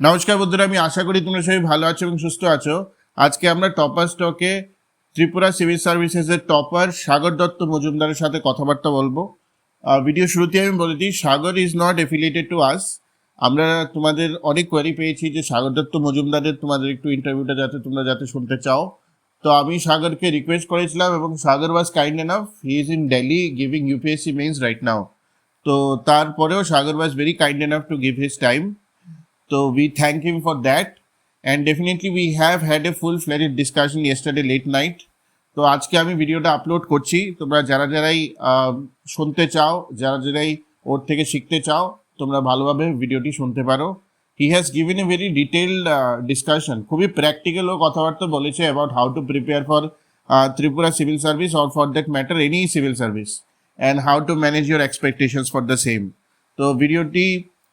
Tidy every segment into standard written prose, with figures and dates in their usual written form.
নমস্কার বন্ধুরা, আমি আশা করি তোমরা সবাই ভালো আছো এবং সুস্থ আছো। আজকে আমরা টপার স্টকে ত্রিপুরা সিভিল সার্ভিসেসের টপার সাগর দত্ত মজুমদারের সাথে কথাবার্তা বলবো। ভিডিও শুরুতে আমি বলে দিই, Sagar is not affiliated to us. আমরা তোমাদের অনেক কোয়ারি পেয়েছি যে সাগর দত্ত মজুমদারের তোমাদের একটু ইন্টারভিউটা যাতে শুনতে চাও। তো আমি সাগরকে রিকোয়েস্ট করেছিলাম এবং Sagar was kind enough. He is in Delhi giving UPSC mains right now. তো তারপরেও Sagar was very kind enough to give his time. So we thank him for that, and definitely we have had a full-fledged discussion yesterday late night. তো আজকে আমি ভিডিওটা upload করছি। তোমরা যারাই শুনতে চাও, যারাই ওর থেকে শিখতে চাও, তোমরা ভালোভাবে ভিডিওটি শুনতে পারো। He has given a very detailed discussion, খুবই প্র্যাকটিক্যাল ও কথাবার্তা বলেছে about how to prepare for Tripura civil service or for that matter any civil service, and how to manage your expectations for the same. তো ভিডিওটি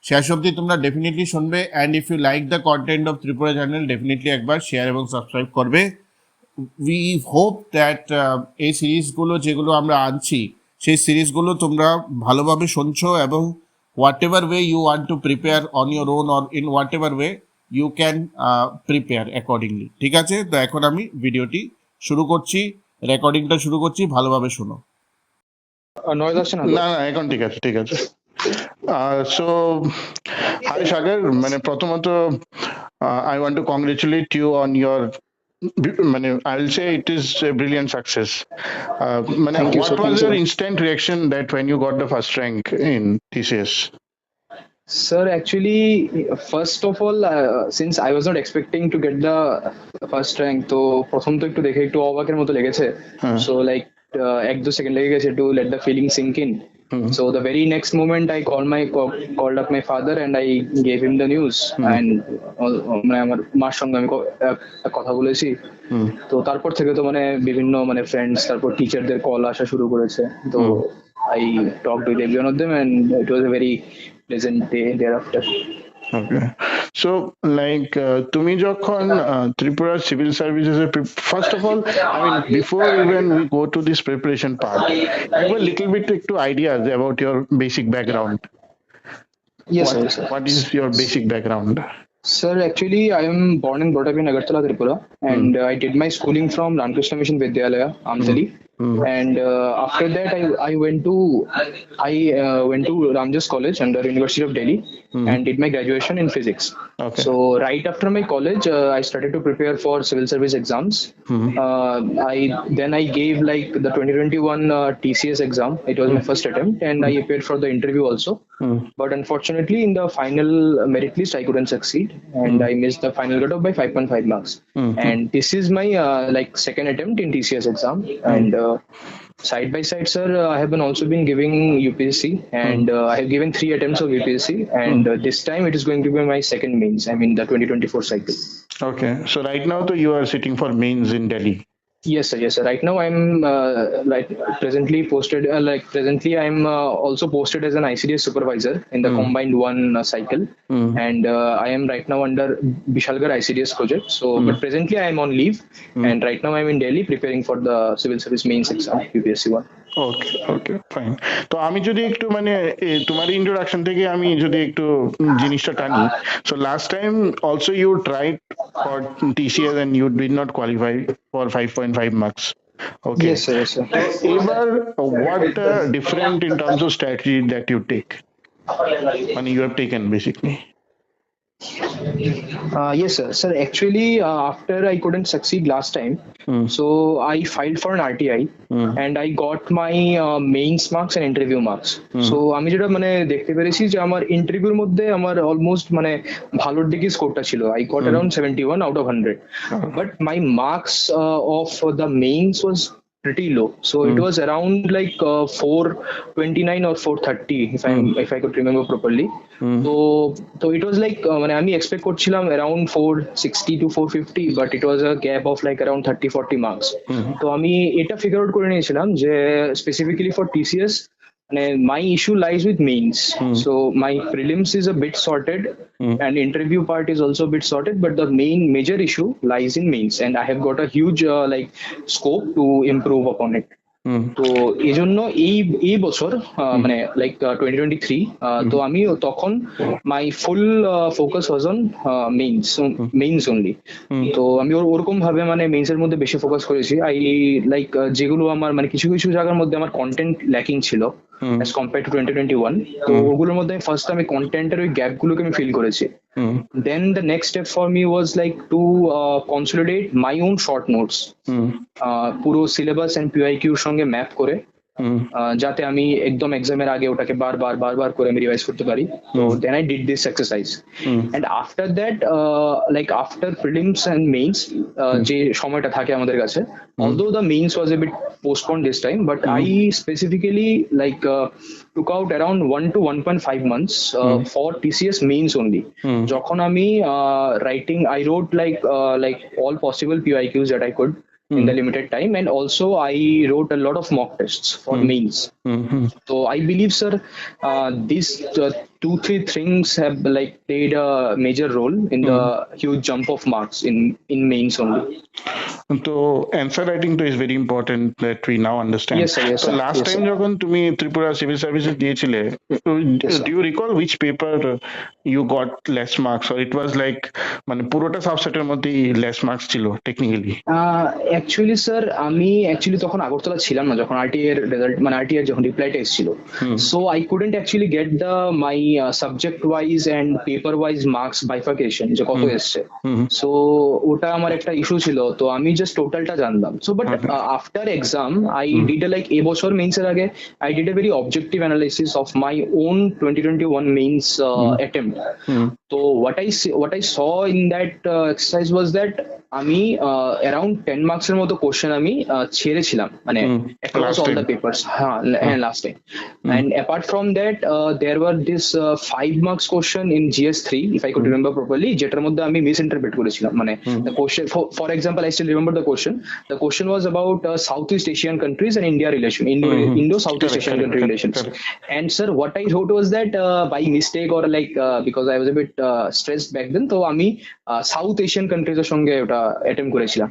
শেষ অবধি তোমরা definitely শুনবে, and if you like the content of Tripura channel definitely একবার share এবং subscribe করবে। We hope that এই সিরিজগুলো যেগুলো আমরা আনছি সেই সিরিজগুলো তোমরা ভালোভাবে শুনছো এবং whatever way you want to prepare on your own or in whatever way you can prepare accordingly. ঠিক আছে, তো এখন আমি ভিডিওটি শুরু করছি, রেকর্ডিংটা শুরু করছি, ভালোভাবে শোনো। না এখন ঠিক আছে। So, hi Sagar, প্রথমত I want to congratulate you on your, I will say it is a brilliant success. What was your instant reaction that when you got the first rank in TCS? Sir, actually, first of all, since I was not expecting to get the first rank, তো প্রথম তো একটু দেখে একটু অবাকের মতো লেগেছে। So like 1-2 second লেগে গেছে to let the feeling sink in. So the very next moment I called up my father and I gave him the news, and আমার মার সঙ্গে আমি কথা বলেছি। তো তারপর থেকে তো বিভিন্ন ফ্রেন্ডস, তারপর টিচারদের কল আসা শুরু করেছে। তো I talked with every one of them and it was a very pleasant day thereafter. Okay, so তুমি যখন Tripura civil services first of all, before even we go to this preparation part, give a little bit একটু ideas about your basic background. Yes, what is your basic background? Sir, actually I am born and brought up in Agartala, Tripura, and I did my schooling from Ramkrishna Mission Vidyalaya, Amtali. And after that I went to Ramjas College under University of Delhi and did my graduation in physics. Okay. So right after my college I started to prepare for civil service exams. I gave the 2021 TCS exam. It was my first attempt and I appeared for the interview also. But unfortunately in the final merit list I couldn't succeed and I missed the final cutoff by 5.5 marks. And this is my second attempt in TCS exam. And side by side, sir, I have also been giving UPSC and I have given 3 attempts of UPSC, and this time it is going to be my second mains. I mean the 2024 cycle. Okay, so right now you are sitting for mains in Delhi. Yes sir. Right now I'm presently posted. I'm also posted as an ICDS supervisor in the combined one cycle, and I am right now under Bishalgarh ICDS project. So, but presently I am on leave, and right now I am in Delhi preparing for the civil service mains exam, UPSC 1. Okay fine. তো আমি যদি একটু তোমার introduction থেকে আমি যদি একটু জিনিসটা টানি, so last time also you tried for TCS and you did not qualify for 5.5 marks. Okay. Yes sir. Ever what different in terms of strategy that you take? You have taken basically. Yes sir. Sir, actually after I couldn't succeed last time, so I filed for an RTI and I got my mains marks and interview marks. So আমি যেটা দেখতে পেরেছি যে আমার ইন্টারভিউর মধ্যে আমার almost ভালোর দিকে স্কোরটা ছিল। I got around 71 out of 100, but my marks of the mains was pretty low, so it was around 429 or 430 if I could remember properly. So it was আমি এক্সপেক্ট করছিলাম around 460 to 450, but it was a gap of around 30-40 marks. তো আমি এটা figure out করে নিয়েছিলাম যে specifically for TCS my issue lies with mains. So my prelims is a bit sorted and interview part is also a bit sorted, but the major issue lies in mains, and I have got a huge scope to improve upon it. তো এই জন্য এই বছর মানে like 2023 তো আমি তখন my full focus was on mains only. তো আমি ওরকম ভাবে মানে মেইনস এর মধ্যে বেশি ফোকাস করেছি। আই লাইক যেগুলো আমার মানে কিছু কিছু জায়গার মধ্যে আমার কন্টেন্ট ল্যাকিং ছিল অ্যাজ কম্পেয়ার টু 2021, তো ওগুলোর মধ্যে ফার্স্ট আমি কন্টেন্টের ওই গ্যাপ গুলোকে আমি ফিল করেছি। Then the next step for me was like to consolidate my own short notes, পুরো সিলেবাস এন্ড পিওআইকিউ এর সঙ্গে ম্যাপ করে যাতে আমি একদম এক্সামের আগে ওটাকে বারবার করে আমি রিভাইজ করতে পারি। তো then I did this exercise and after that like after prelims and mains যে সময়টা থাকে আমাদের কাছে, although the mains was a bit postponed this time, but I specifically like took out around 1 to 1.5 months for TCS mains only. যখন আমি I wrote like all possible PYQs that I could in the limited time, and also I wrote a lot of mock tests for mains. So I believe, sir, these 2-3 things have like played a major role in the huge jump of marks in mains only. So answer writing is very important that we now understand. Yes, sir. Yes, so sir. last Yes, time sir. যখন তুমি Tripura civil services দিয়েছিলে, sir. do you recall which paper you got less marks, or it was like মানে পুরোটা সাবসেটের মধ্যেই less marks ছিল technically? Actually sir আমি actually তখন আগরতলা ছিলাম না যখন আরটিআই এর রেজাল্ট মানে আরটিআই যখন রিপ্লাইটা এসেছিল, so I couldn't actually get the my subject wise and paper wise marks bifurcation যে কত এসছে। সো ওটা আমার একটা ইস্যু ছিল, তো আমি জাস্ট টোটালটা জানলাম। So but after exam I did like এবছর মেইনসের আগে I did a very objective analysis of my own 2021 means attempt. তো what I saw in that exercise was that আমি around 10 marks এর মতো কোশ্চেন আমি ছেড়েছিলাম মানে across all the papers, হ্যাঁ last time. And apart from that there were this 5 marks question in GS3 if I could remember properly, যেটার মধ্যে আমি misinterpret করেছিলাম মানে the question for example I still remember the question was about Southeast Asian countries and India relation, Indo Southeast Asian country relations. And sir, what I wrote was that by mistake or like because I was a bit stressed back then, তো আমি south Asian countries এর সঙ্গে ওটা attempt করেছিলাম।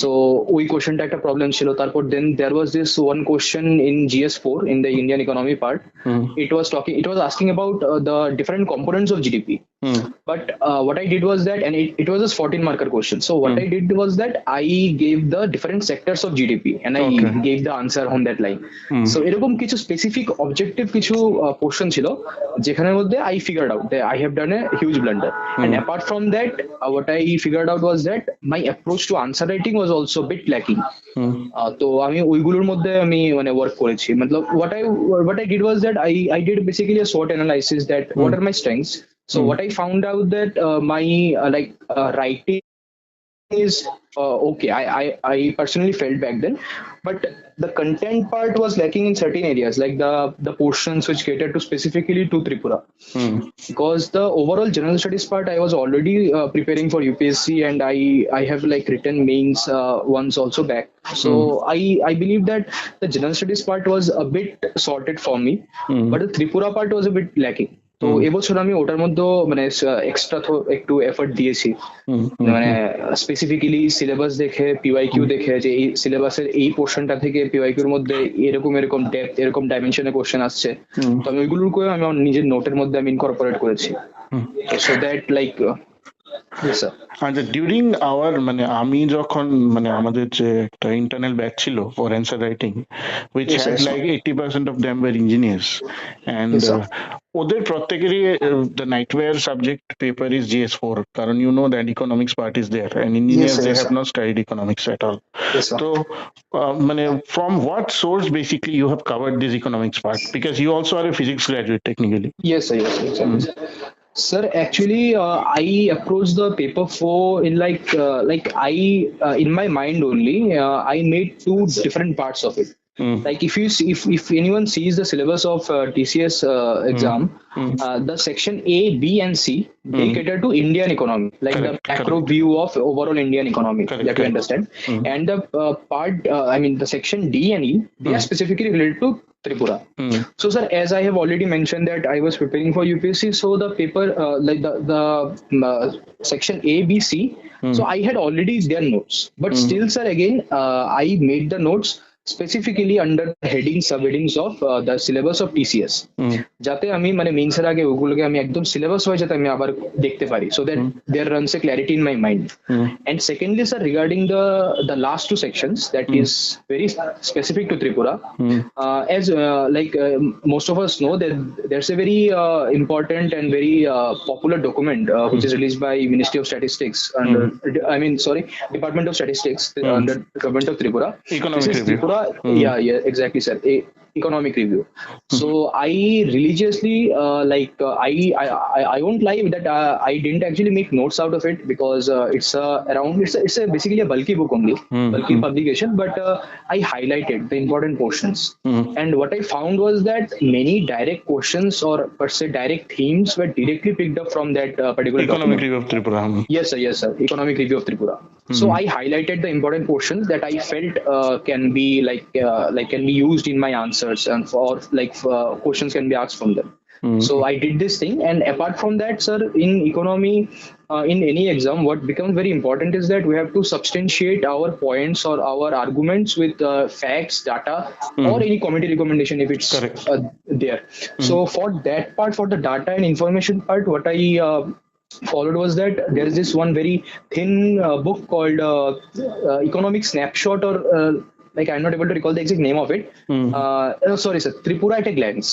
So ওই কোশ্চেনটা একটা problem ছিল। তারপর then there was this one question in GS4 in the Indian economy part. It was asking about the different components of GDP. But what I did was that, and it was a 14 marker question. So what I did was that I gave the different sectors of GDP and I gave the answer on that line. So এরকম কিছু specific objective কিছু question ছিল যেখানের মধ্যে I figured out that I have done a huge blunder. And apart from that, what I figured out was that my approach to answer writing was also a bit lacking. তো আমি ওইগুলোর মধ্যে আমি মানে work করেছি। মতলব what I did was that I did basically a SWOT analysis that what are my strengths. So what I found out that my writing is okay. I personally felt back then, but the content part was lacking in certain areas, like the portions which catered to specifically to Tripura. Because the overall general studies part, I was already preparing for UPSC, and I have like written mains once also back. So I believe that the general studies part was a bit sorted for me, but the Tripura part was a bit lacking. তো এবছর আমি ওটার মধ্যে মানে extra একটু effort দিয়েছি, মানে specifically syllabus দেখে পিওয়াইকিউ দেখে যে এই সিলেবাসের এই পোর্শনটা থেকে পিওয়াইকিউর মধ্যে এরকম ডেপথ এরকম ডাইমেনশনে কোশ্চেন আসছে, তো আমি ওইগুলোর করে আমি আমার নিজের নোটের মধ্যে আমি ইনকর্পোরেট করেছি, so that like during our মানে আমি যখন মানে আমাদের যে একটা ইন্টারনাল ব্যাচ ছিল for answer writing which had like 80% of them were engineers, and ওদের প্রত্যেকেরই the nightmare subject paper is GS4, কারণ you know that economics part is there and engineers they have not studied economics at all. So মানে from what source basically you have covered this economics part, because you also are a physics graduate technically? Yes sir. Sir, actually, I approached the paper 4 in like I in my mind only. I made two different parts of it. Like if anyone sees the syllabus of TCS exam, the section A, B, and C they cater to Indian economy, like the macro view of overall Indian economy that you understand, and the part I mean the section D and E they are specifically related to Tripura. So sir, as I have already mentioned that I was preparing for UPSC, so the paper like the section A, B, C, so I had already their notes, but still sir again I made the notes specifically under headings subheadings of the syllabus of TCS, যাতে আমি মানে মেইনসের আগে ওগুলোকে আমি একদম syllabus wise যাতে আমি আবার দেখতে পারি, so that there runs a clarity in my mind. And secondly, sir, regarding the last two sections, that is very specific to Tripura, as most of us know that there's a very important and very popular document which is released by Ministry of Statistics under, Department of Statistics under the government of Tripura. Economic This is review. Tripura, yeah, exactly, sir. Economic review. So I religiously I won't lie that I didn't actually make notes out of it, because it's a basically a bulky book only, bulky publication, but I highlighted the important portions. And what I found was that many direct questions, or per se direct themes, were directly picked up from that particular Economic document. review of Tripura. Yes, sir. Economic review of Tripura. So I highlighted the important portions that I felt can be can be used in my answers, and questions can be asked from them. So I did this thing, and apart from that, sir, in economy, in any exam, what becomes very important is that we have to substantiate our points or our arguments with facts, data, or any committee recommendation if it's there. So for that part, for the data and information part, what I followed was that there is this one very thin book called Economic Snapshot, or I'm not able to recall the exact name of it. Sorry, sir. Tripura at a glance.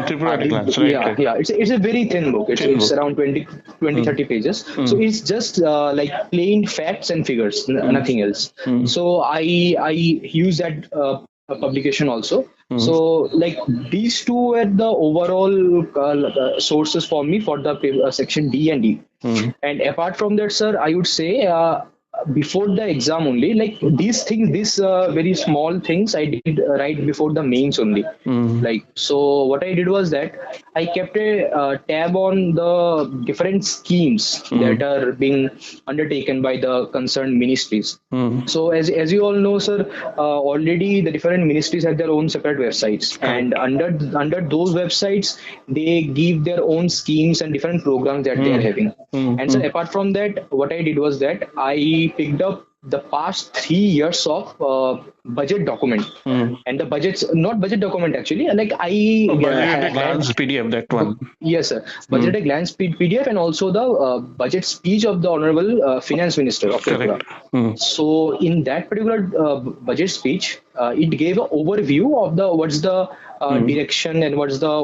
Tripura at a glance, right? Yeah. It's a very thin book. It's around 30 pages. So it's just plain facts and figures, nothing else. So I use that publication also. So these two were the overall sources for me for the section D and E. And apart from that, sir, I would say before the exam only, these very small things I did right before the mains only. So what I did was that I kept a tab on the different schemes that are being undertaken by the concerned ministries. So as you all know, sir, already the different ministries have their own separate websites, and under those websites they give their own schemes and different programs that they are having. And so apart from that, what I did was that I picked up the past 3 years of budget document, and the budgets, not budget document actually, Budget at a glance PDF, that one. Yes, sir. Budget at a glance PDF, and also the budget speech of the Honorable Finance Minister of Tripura. So in that particular budget speech, it gave an overview of what's the direction and what's the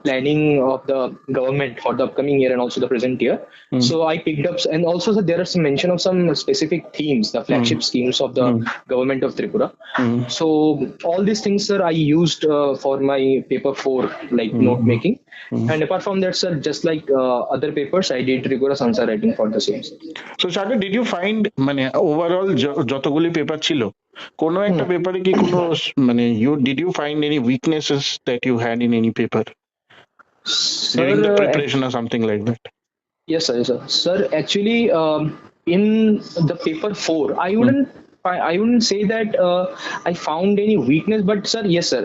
planning of the government for the upcoming year and also the present year. So I picked up, and also there are some mention of some specific themes, the flagship schemes of the government of Tripura. So all these things, sir, I used for my paper 4 note making. And apart from that, sir, just like other papers, I did rigorous answer writing for the same. So Sagar, did you find overall যতগুলি paper ছিল, কোনো একটা পেপারে কি কোনো did you find any weaknesses that you had in any paper during the preparation or something like that? Yes, sir. Sir, actually, in the paper 4, I wouldn't say that I found any weakness, but sir, yes, sir.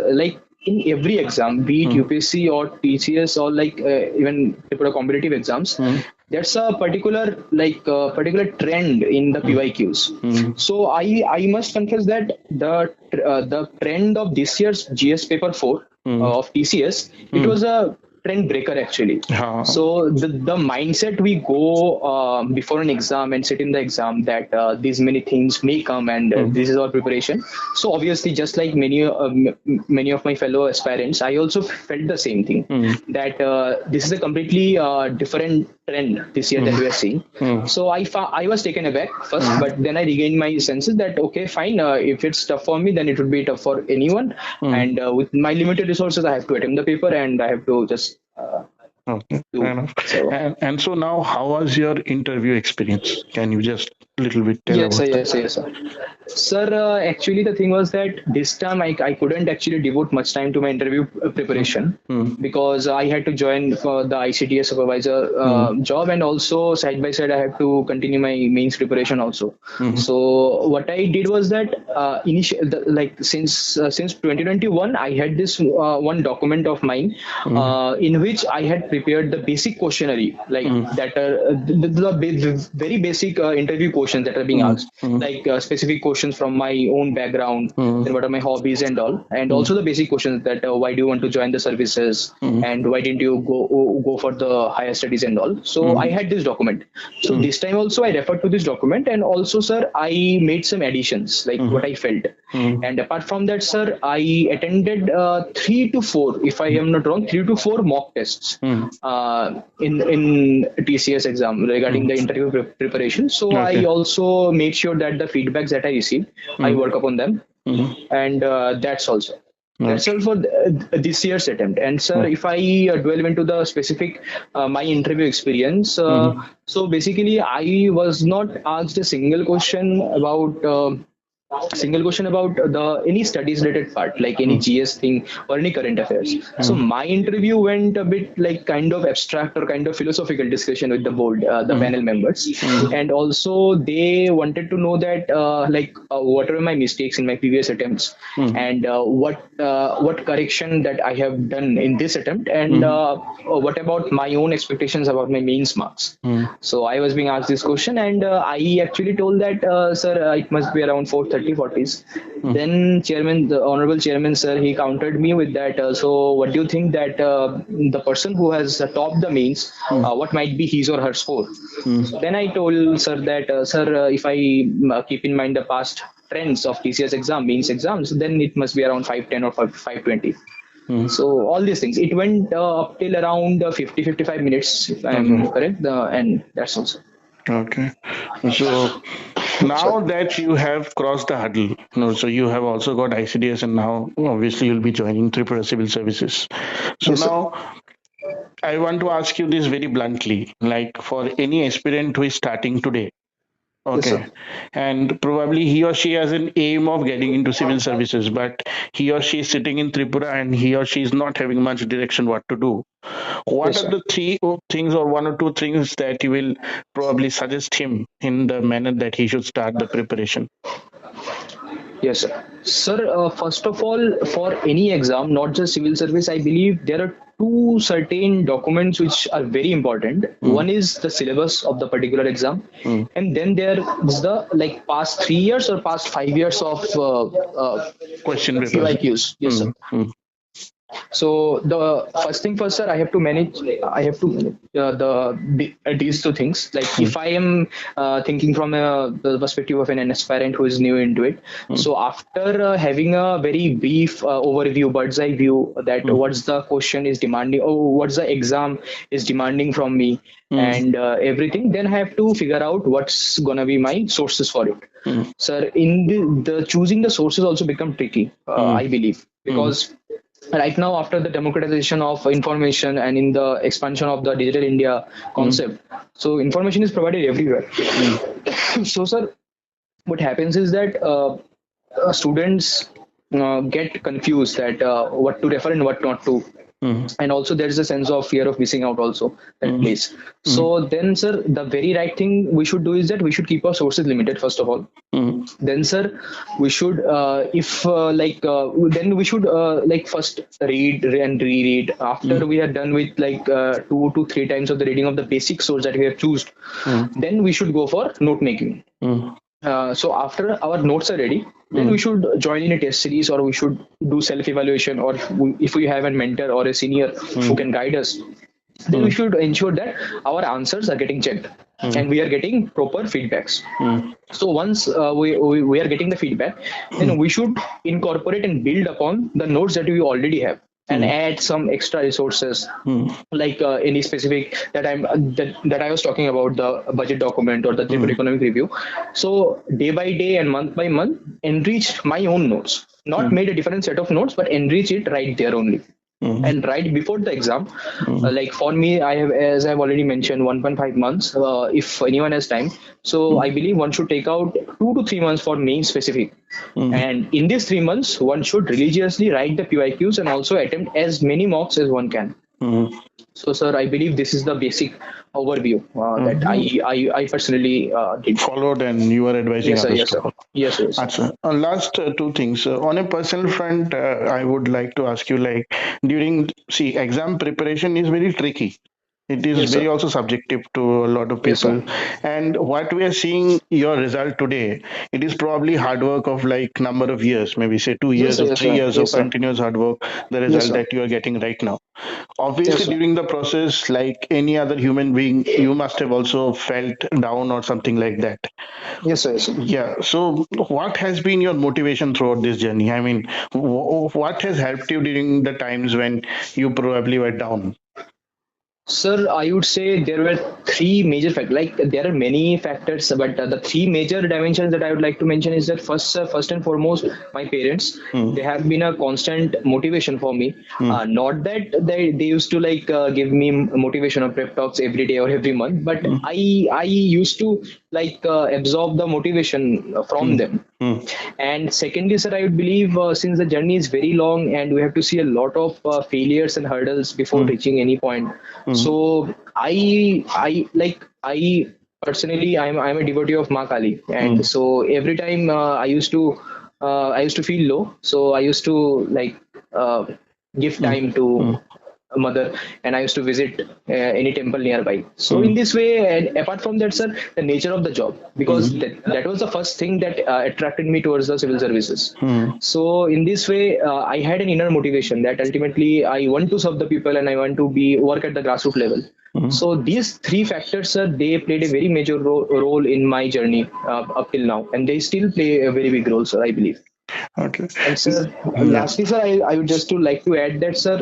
In every exam, be it UPSC or TCS or even Tripura competitive exams, there's a particular trend in the PYQs. So I must confess that the trend of this year's GS paper 4 of TCS, it was a trend breaker actually. So the mindset we go before an exam and sit in the exam that these many things may come, and this is our preparation. So obviously, just like many of my fellow aspirants, I also felt the same thing, that this is a completely different trend this year that we are seeing. So I was taken aback first, but then I regained my senses that okay, fine, if it's tough for me, then it would be tough for anyone. And with my limited resources, I have to attempt the paper, and I have to just Okay, fair enough. And so now, how was your interview experience? Can you just little bit tell about that? Yes, sir. Sir, actually the thing was that this time I couldn't actually devote much time to my interview preparation, because I had to join for the ICTS supervisor job, and also side by side I had to continue my mains preparation also. So what I did was that since 2021 I had this one document of mine in which I had prepared the basic questionnaire, that are the very basic interview questions that are being asked, like specific questions from my own background, then what are my hobbies and all, and also the basic questions that why do you want to join the services, and why didn't you go for the higher studies and all. So I had this document. So this time also I referred to this document, and also, sir, I made some additions, like what I felt. And apart from that, sir, I attended 3 to 4, if I am not wrong, 3 to 4 mock tests in TCS exam regarding the interview preparation. So I Okay. also made sure that the feedbacks that I received, I work upon them, and that's also. That's all for this year's attempt. And sir, if I delve into the specific my interview experience, so basically I was not asked a single question about the any studies related part, like any GS thing or any current affairs. So my interview went a bit like kind of abstract or kind of philosophical discussion with the board, the panel members, and also they wanted to know that what were my mistakes in my previous attempts, and what correction that I have done in this attempt, and what about my own expectations about my mains marks. So I was being asked this question, and I actually told that, sir, it must be around 430, 40s. Then chairman, the honorable chairman, sir, he countered me with that. So what do you think that the person who has topped the mains, what might be his or her score? So then I told sir that, sir, if I keep in mind the past trends of TCS exam, mains exams, then it must be around 510 or 520. So all these things, it went up till around 50-55 minutes, if I am correct, and that's also. Okay. So now that you have crossed the hurdle, so you have also got ICDS, and now obviously you'll be joining Tripura Civil Services. So Yes, sir. now I want to ask you this very bluntly, like for any aspirant who is starting today. Yes, Okay. sir. And probably he or she has an aim of getting into civil services, but he or she is sitting in Tripura and he or she is not having much direction what to do. What Yes, are sir. the things or 1 or 2 things that you will probably suggest him in the manner that he should start the preparation? Yes, sir. Sir, first of all, for any exam, not just civil service, I believe there are two certain documents which are very important. One is the syllabus of the particular exam, and then there is the like past 3 years or past 5 years of Question papers. PYQs. Yes, sir. So the first thing first, sir, I have to manage. I have to these two things. Like if I am thinking from the perspective of an aspirant who is new into it. So after having a very brief overview, bird's eye view, that what's the question is demanding, or what's the exam is demanding from me, and everything, then I have to figure out what's gonna be my sources for it. Sir, in the choosing the sources also become tricky. I believe, because right now, after the democratization of information and in the expansion of the digital India concept, so information is provided everywhere. So, sir, what happens is that students get confused that what to refer and what not to. And also there is a sense of fear of missing out also that plays. So then, sir, the very right thing we should do is that we should keep our sources limited first of all. Then, sir, we should then we should first read and reread. After we are done with 2 to 3 times of the reading of the basic source that we have chosen, then we should go for note making. So after our notes are ready, then we should join in a test series, or we should do self-evaluation, or if we have a mentor or a senior who can guide us, then we should ensure that our answers are getting checked and we are getting proper feedbacks. So once we are getting the feedback, then we should incorporate and build upon the notes that we already have, and add some extra resources, like any specific that I was talking about, the budget document or the Tripura economic review. So day by day and month by month, enrich my own notes, not made a different set of notes, but enrich it right there only. And right before the exam, like for me, I have, as I've already mentioned, 1.5 months. If anyone has time, so I believe one should take out 2 to 3 months for main specific. And in these 3 months, one should religiously write the PYQs and also attempt as many mocks as one can. So, sir, I believe this is the basic overview that I personally did. Followed, and you are advising Yes, sir. others Yes, to sir. follow. Yes, yes. Achha. Last 2 things. On a personal front, I would like to ask you, like, exam preparation is very tricky. It is Yes, very sir. also subjective to a lot of Yes, sir. people. And what we are seeing your result today, it is probably hard work of like number of years, maybe say two Yes, years sir. or Yes, three sir. years of Yes, sir. continuous hard work, the Yes, result sir. that you are getting right now. Yes, Obviously, sir. during the process, like any other human being, you must have also felt down or something like that. Yes, sir. Yes, sir. Yeah. So, what has been your motivation throughout this journey? I mean, what has helped you during the times when you probably were down? Sir, I would say there were three major factors. Like there are many factors, but the three major dimensions that I would like to mention is that first and foremost, my parents. Hmm. They have been a constant motivation for me. Hmm. Not that they used to like give me motivation or prep talks every day or every month, but Hmm. I used to like absorb the motivation from Hmm. them. Hmm. And secondly, sir, I would believe since the journey is very long and we have to see a lot of failures and hurdles before Hmm. reaching any point. Hmm. So I personally I'm a devotee of Ma Kali, Hmm. and so every time I used to feel low, so I used to like uh, give Hmm. time Hmm. to mother, and I used to visit any temple nearby. So Hmm. in this way, and apart from that, sir, the nature of the job, because Hmm. that was the first thing that attracted me towards the civil services. Hmm. So in this way, I had an inner motivation that ultimately I want to serve the people and I want to be work at the grassroots level. Hmm. So these three factors, sir, they played a very major role in my journey up till now, and they still play a very big role, sir, I believe. Okay. And sir, Yeah. lastly, sir, I would just to like to add that, sir,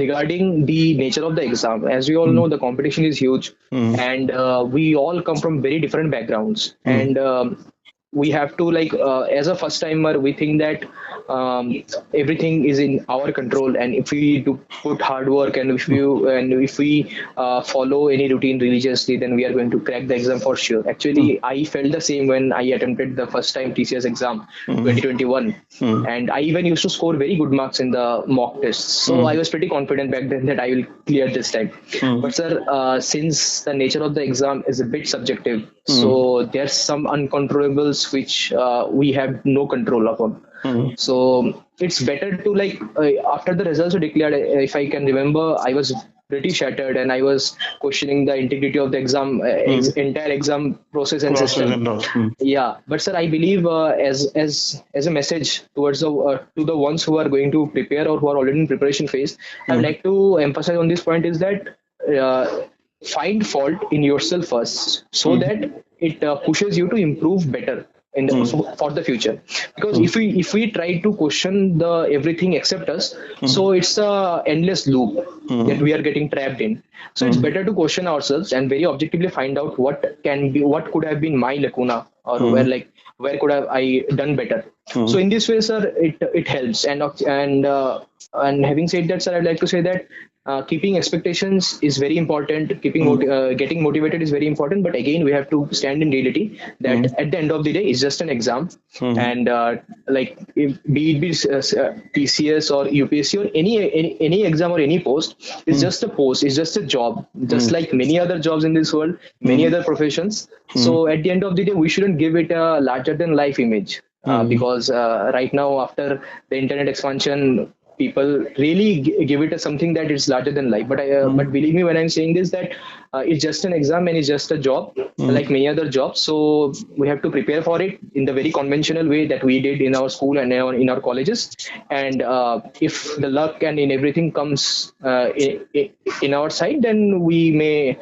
regarding the nature of the exam, as we all Hmm. know, the competition is huge, Hmm. and we all come from very different backgrounds, Hmm. and we have to like as a first timer, we think that everything is in our control, and if we do put hard work, and if we follow any routine religiously, then we are going to crack the exam for sure. Hmm. Actually, I felt the same when I attempted the first time TCS exam Hmm. 2021, Hmm. and I even used to score very good marks in the mock tests. So Hmm. I was pretty confident back then that I will clear this time. Hmm. But sir, since the nature of the exam is a bit subjective, Hmm. so there's some uncontrollables which we have no control upon. Hmm. So it's better to like after the results were declared, if I can remember, I was pretty shattered and I was questioning the integrity of the exam, Hmm. entire exam process and Process system. and all. Hmm. Yeah, but sir, I believe as a message towards the to the ones who are going to prepare or who are already in preparation phase, I would Hmm. like to emphasize on this point is that find fault in yourself first, so Hmm. that it pushes you to improve better in Hmm. for the future. Because Hmm. if we try to question the everything except us, so it's a endless loop that Hmm. we are getting trapped in. So it's Hmm. better to question ourselves and very objectively find out what could have been my lacuna, or Hmm. where could have I done better. Hmm. So in this way, sir, it helps. And having said that, sir, I'd like to say that keeping expectations is very important. Hmm. Getting motivated is very important. But again, we have to stand in reality that Hmm. at the end of the day, it's just an exam, Hmm. and like if, be it be TCS or UPSC or any exam or any post, it's Hmm. just a post. It's just a job, Hmm. just like many other jobs in this world, many Hmm. other professions. Hmm. So at the end of the day, we shouldn't give it a larger than life image, Hmm. because right now after the internet expansion, people really give it as something that it's larger than life. But believe me when I'm saying this, that it's just an exam and it's just a job Hmm. like many other jobs. So we have to prepare for it in the very conventional way that we did in our school and in our colleges. And if the luck and in everything comes in our side, then we may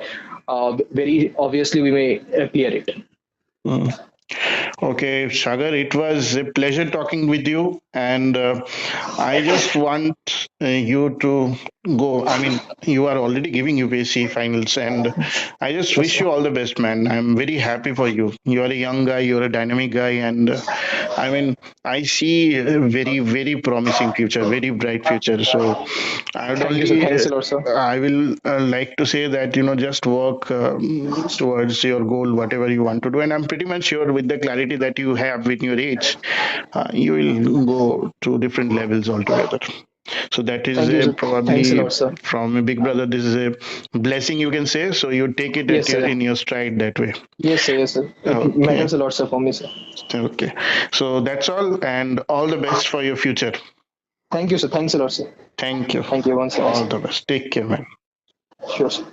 very obviously we may clear it. Hmm. Okay, Sagar, it was a pleasure talking with you, and I just want you to go. I mean, you are already giving UPSC finals, and I just Yes, wish sir. you all the best, man. I'm very happy for you. You are a young guy, you're a dynamic guy, and I mean, I see a very, very promising future, very bright future. So I would Thank you, sir. only, Thanks a lot, sir. I will like to say that, just work towards your goal, whatever you want to do. And I'm pretty much sure with the clarity that you have with your age, you will go to different levels altogether. So that is Thank you, sir. Thanks a probably lot, sir. from a big brother. This is a blessing, you can say. So you take it at Yes, your sir. in your stride that way. Yes, sir. Yes, sir. It Okay, matters a lot, sir, for me, sir. okay. So that's all, and all the best for your future. Thank you, sir. Thanks a lot, sir. Thank you. Thank you once again, All sir. the best. Take care, man. Sure, sir.